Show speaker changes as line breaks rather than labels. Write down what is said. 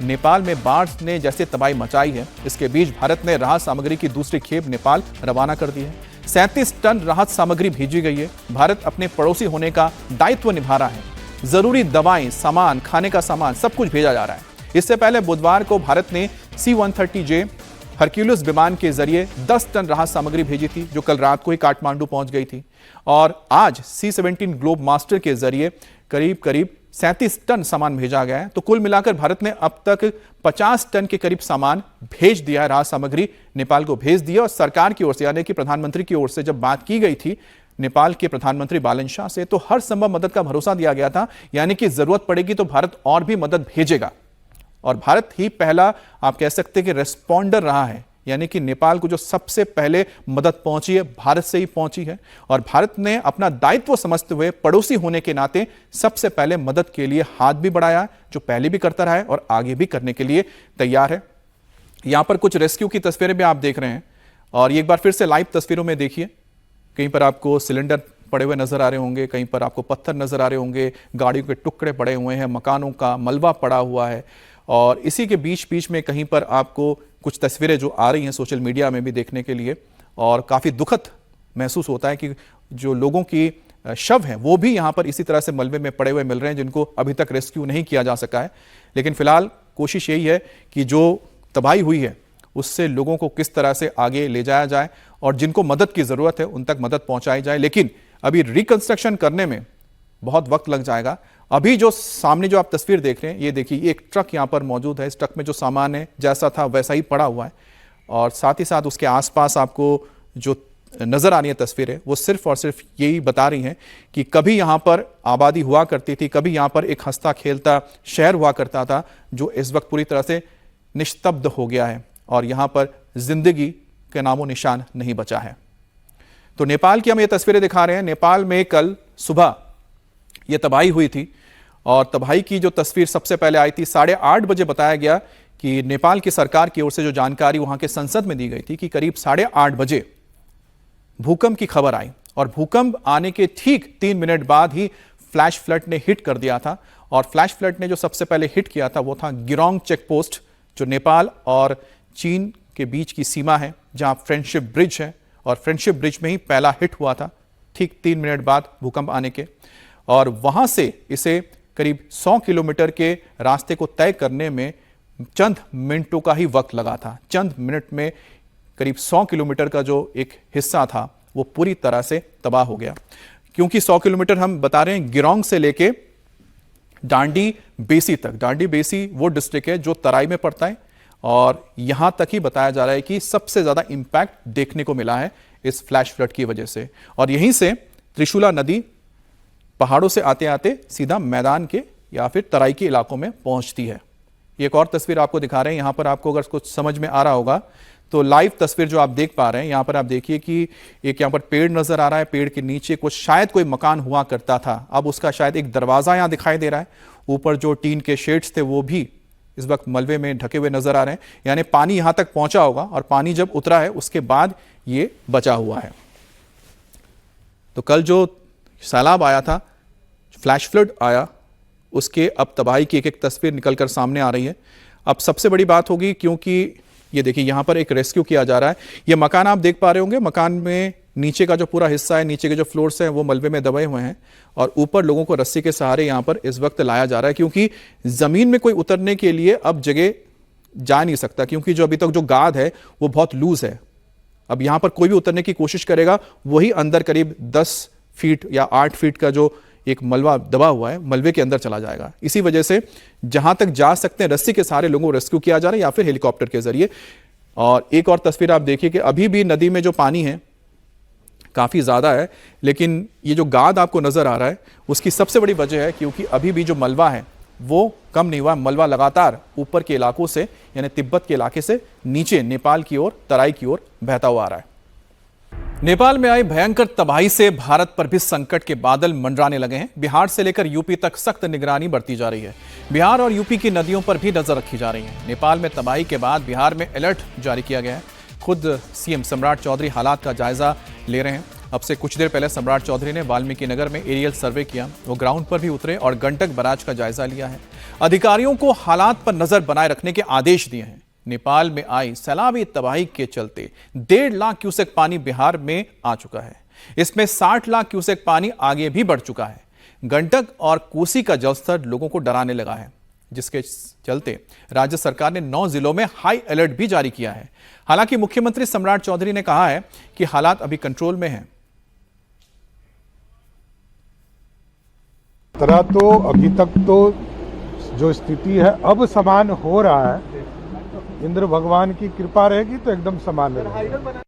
नेपाल में बाढ़ ने जैसे तबाही मचाई है, इसके बीच भारत ने राहत सामग्री की दूसरी खेप नेपाल रवाना कर दी है। 37 टन राहत सामग्री भेजी गई है। भारत अपने पड़ोसी होने का दायित्व निभा रहा है। जरूरी दवाएं, सामान, खाने का सामान सब कुछ भेजा जा रहा है। इससे पहले बुधवार को भारत ने C-130J हरक्यूलिस विमान के जरिए 10 टन राहत सामग्री भेजी थी, जो कल रात को ही काठमांडू पहुंच गई थी। और आज C-17 ग्लोब मास्टर के जरिए करीब 37 टन सामान भेजा गया है। तो कुल मिलाकर भारत ने अब तक 50 टन के करीब सामान भेज दिया है, राहत सामग्री नेपाल को भेज दिया। और सरकार की ओर से, यानी कि प्रधानमंत्री की ओर से जब बात की गई थी नेपाल के प्रधानमंत्री बालन शाह से, तो हर संभव मदद का भरोसा दिया गया था, यानी कि जरूरत पड़ेगी तो भारत और भी मदद भेजेगा। और भारत ही पहला, आप कह सकते हैं कि रेस्पॉन्डर रहा है, यानी कि नेपाल को जो सबसे पहले मदद पहुंची है, भारत से ही पहुंची है। और भारत ने अपना दायित्व समझते हुए पड़ोसी होने के नाते सबसे पहले मदद के लिए हाथ भी बढ़ाया, जो पहले भी करता रहा है और आगे भी करने के लिए तैयार है। यहां पर कुछ रेस्क्यू की तस्वीरें भी आप देख रहे हैं, और एक बार फिर से लाइव तस्वीरों में देखिए। कहीं पर आपको सिलेंडर पड़े हुए नजर आ रहे होंगे, कहीं पर आपको पत्थर नजर आ रहे होंगे, गाड़ियों के टुकड़े पड़े हुए हैं, मकानों का मलबा पड़ा हुआ है। और इसी के बीच बीच में कहीं पर आपको कुछ तस्वीरें जो आ रही हैं सोशल मीडिया में भी देखने के लिए, और काफ़ी दुखद महसूस होता है कि जो लोगों की शव हैं वो भी यहाँ पर इसी तरह से मलबे में पड़े हुए मिल रहे हैं, जिनको अभी तक रेस्क्यू नहीं किया जा सका है। लेकिन फिलहाल कोशिश यही है कि जो तबाही हुई है उससे लोगों को किस तरह से आगे ले जाया जाए, और जिनको मदद की ज़रूरत है उन तक मदद पहुँचाई जाए। लेकिन अभी रिकंस्ट्रक्शन करने में बहुत वक्त लग जाएगा। अभी जो सामने जो आप तस्वीर देख रहे हैं, ये देखिए, एक ट्रक यहाँ पर मौजूद है। इस ट्रक में जो सामान है जैसा था वैसा ही पड़ा हुआ है, और साथ ही साथ उसके आसपास आपको जो नजर आ रही है तस्वीरें, वो सिर्फ और सिर्फ यही बता रही हैं कि कभी यहाँ पर आबादी हुआ करती थी, कभी यहाँ पर एक हंसता खेलता शहर हुआ करता था, जो इस वक्त पूरी तरह से निस्तब्ध हो गया है, और यहाँ पर जिंदगी के नामो निशान नहीं बचा है। तो नेपाल की हम ये तस्वीरें दिखा रहे हैं। नेपाल में कल सुबह ये तबाही हुई थी, और तबाही की जो तस्वीर सबसे पहले आई थी 8:30 बजे। बताया गया कि नेपाल की सरकार की ओर से जो जानकारी वहां के संसद में दी गई थी कि करीब 8:30 बजे भूकंप की खबर आई, और भूकंप आने के ठीक 3 मिनट बाद ही फ्लैश फ्लड ने हिट कर दिया था। और फ्लैश फ्लड ने जो सबसे पहले हिट किया था वो था गिरोंग चेक पोस्ट, जो नेपाल और चीन के बीच की सीमा है, जहां फ्रेंडशिप ब्रिज है, और फ्रेंडशिप ब्रिज में ही पहला हिट हुआ था ठीक 3 मिनट बाद भूकंप आने के। और वहां से इसे करीब 100 किलोमीटर के रास्ते को तय करने में चंद मिनटों का ही वक्त लगा था। चंद मिनट में करीब 100 किलोमीटर का जो एक हिस्सा था वो पूरी तरह से तबाह हो गया। क्योंकि 100 किलोमीटर हम बता रहे हैं गिरोंग से लेके डांडी बेसी तक। डांडी बेसी वो डिस्ट्रिक्ट है जो तराई में पड़ता है, और यहां तक ही बताया जा रहा है कि सबसे ज्यादा इंपैक्ट देखने को मिला है इस फ्लैश फ्लड की वजह से। और यहीं से त्रिशूला नदी पहाड़ों से आते आते सीधा मैदान के या फिर तराई के इलाकों में पहुंचती है। एक और तस्वीर आपको दिखा रहे हैं। यहां पर आपको अगर कुछ समझ में आ रहा होगा तो लाइव तस्वीर जो आप देख पा रहे हैं, यहां पर आप देखिए कि एक यहां पर पेड़ नजर आ रहा है। पेड़ के नीचे कुछ शायद कोई मकान हुआ करता था, अब उसका शायद एक दरवाजा यहां दिखाई दे रहा है। ऊपर जो टीन के शेड्स थे वो भी इस वक्त मलबे में ढके हुए नजर आ रहे हैं, यानी पानी यहां तक पहुंचा होगा, और पानी जब उतरा है उसके बाद ये बचा हुआ है। तो कल जो सैलाब आया था, फ्लैश फ्लड आया, उसके अब तबाही की एक एक तस्वीर निकलकर सामने आ रही है। अब सबसे बड़ी बात होगी, क्योंकि ये देखिए यहाँ पर एक रेस्क्यू किया जा रहा है। ये मकान आप देख पा रहे होंगे, मकान में नीचे का जो पूरा हिस्सा है, नीचे के जो फ्लोर्स हैं वो मलबे में दबे हुए हैं, और ऊपर लोगों को रस्सी के सहारे यहाँ पर इस वक्त लाया जा रहा है, क्योंकि जमीन में कोई उतरने के लिए अब जगह जा नहीं सकता, क्योंकि जो अभी तक जो गाद है वो बहुत लूज है। अब यहाँ पर कोई भी उतरने की कोशिश करेगा, वही अंदर करीब 10 फीट या 8 फीट का जो एक मलबा दबा हुआ है, मलबे के अंदर चला जाएगा। इसी वजह से जहां तक जा सकते हैं रस्सी के सहारे लोगों को रेस्क्यू किया जा रहा है, या फिर हेलीकॉप्टर के जरिए। और एक और तस्वीर आप देखिए कि अभी भी नदी में जो पानी है काफी ज्यादा है, लेकिन ये जो गाद आपको नजर आ रहा है उसकी सबसे बड़ी वजह है क्योंकि अभी भी जो मलबा है वो कम नहीं हुआ। मलबा लगातार ऊपर के इलाकों से, यानी तिब्बत के इलाके से नीचे नेपाल की ओर, तराई की ओर बहता हुआ आ रहा है। नेपाल में आई भयंकर तबाही से भारत पर भी संकट के बादल मंडराने लगे हैं। बिहार से लेकर यूपी तक सख्त निगरानी बरती जा रही है। बिहार और यूपी की नदियों पर भी नजर रखी जा रही है। नेपाल में तबाही के बाद बिहार में अलर्ट जारी किया गया है। खुद सीएम सम्राट चौधरी हालात का जायजा ले रहे हैं। अब से कुछ देर पहले सम्राट चौधरी ने वाल्मीकि नगर में एरियल सर्वे किया। वो ग्राउंड पर भी उतरे और गंडक बराज का जायजा लिया है। अधिकारियों को हालात पर नजर बनाए रखने के आदेश दिए हैं। नेपाल में आई सैलाबी तबाही के चलते 1.5 लाख क्यूसेक पानी बिहार में आ चुका है। इसमें 60 लाख क्यूसेक पानी आगे भी बढ़ चुका है। गंडक और कोसी का जलस्तर लोगों को डराने लगा है, जिसके चलते राज्य सरकार ने 9 जिलों में हाई अलर्ट भी जारी किया है। हालांकि मुख्यमंत्री सम्राट चौधरी ने कहा है कि हालात अभी कंट्रोल में हैं।
तरह तो अभी तक तो जो स्थिति है अब समान हो रहा है। इंद्र भगवान की कृपा रहेगी तो एकदम सामान्य रहेगा।